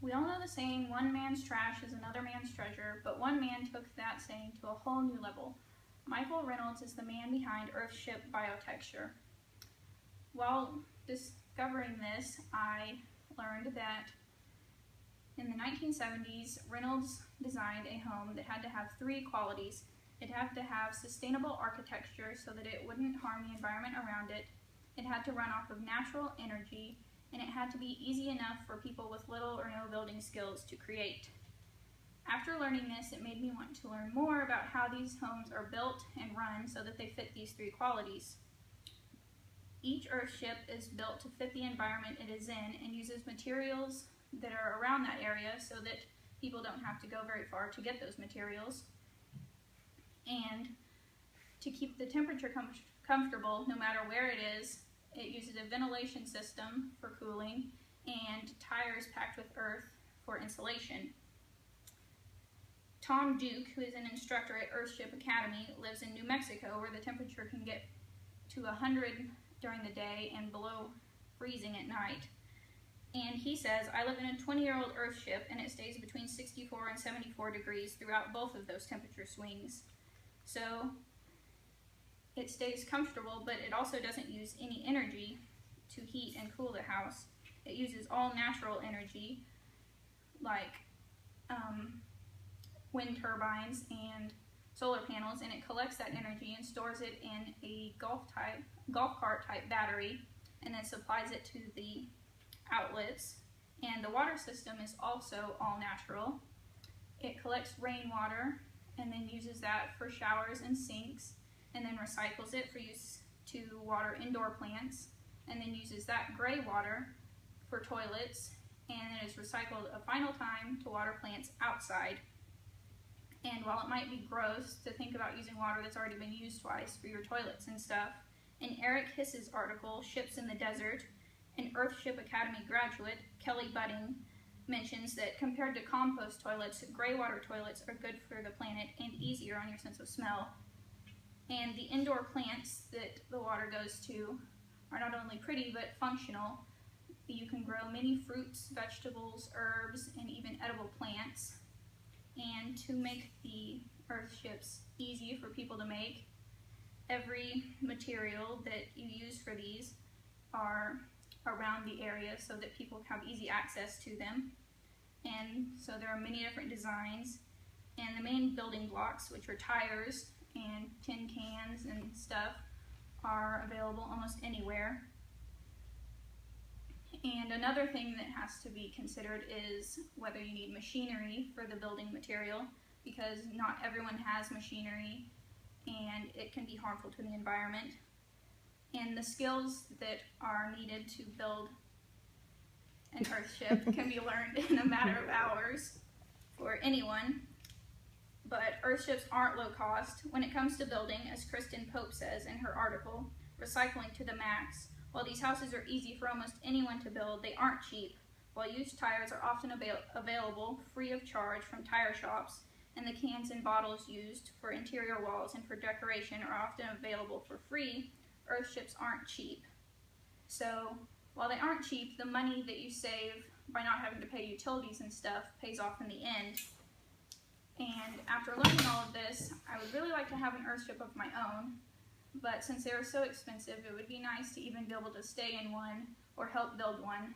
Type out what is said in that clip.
We all know the saying, one man's trash is another man's treasure, but one man took that saying to a whole new level. Michael Reynolds is the man behind Earthship Biotexture. While discovering this, I learned that in the 1970s, Reynolds designed a home that had to have three qualities. It had to have sustainable architecture so that it wouldn't harm the environment around it. It had to run off of natural energy, and it had to be easy enough for people with little or no building skills to create. After learning this, it made me want to learn more about how these homes are built and run so that they fit these three qualities. Each Earthship is built to fit the environment it is in and uses materials that are around that area so that people don't have to go very far to get those materials. And to keep the temperature comfortable no matter where it is, it uses a ventilation system for cooling and tires packed with earth for insulation. Tom Duke, who is an instructor at Earthship Academy, lives in New Mexico where the temperature can get to 100 during the day and below freezing at night. And he says, I live in a 20-year-old Earthship and it stays between 64 and 74 degrees throughout both of those temperature swings. So it stays comfortable, but it also doesn't use any energy to heat and cool the house. It uses all natural energy, like wind turbines and solar panels, and it collects that energy and stores it in a golf cart type battery, and then supplies it to the outlets. And the water system is also all natural. It collects rainwater and then uses that for showers and sinks, and then recycles it for use to water indoor plants, and then uses that gray water for toilets, and then is recycled a final time to water plants outside. And while it might be gross to think about using water that's already been used twice for your toilets and stuff, in Eric Hiss's article, Ships in the Desert, an Earthship Academy graduate, Kelly Budding, mentions that compared to compost toilets, gray water toilets are good for the planet and easier on your sense of smell. And the indoor plants that the water goes to are not only pretty but functional. You can grow many fruits, vegetables, herbs, and even edible plants. And to make the Earthships easy for people to make, every material that you use for these are around the area so that people have easy access to them. And so there are many different designs. And the main building blocks, which are tires and tin cans and stuff, are available almost anywhere. And another thing that has to be considered is whether you need machinery for the building material, because not everyone has machinery and it can be harmful to the environment. And the skills that are needed to build an Earthship can be learned in a matter of hours for anyone. But Earthships aren't low cost. When it comes to building, as Kristen Pope says in her article, recycling to the max. While these houses are easy for almost anyone to build, they aren't cheap. While used tires are often available free of charge from tire shops, and the cans and bottles used for interior walls and for decoration are often available for free, Earthships aren't cheap. So while they aren't cheap, the money that you save by not having to pay utilities and stuff pays off in the end. And after learning all of this, I would really like to have an Earthship of my own, but since they are so expensive, it would be nice to even be able to stay in one or help build one.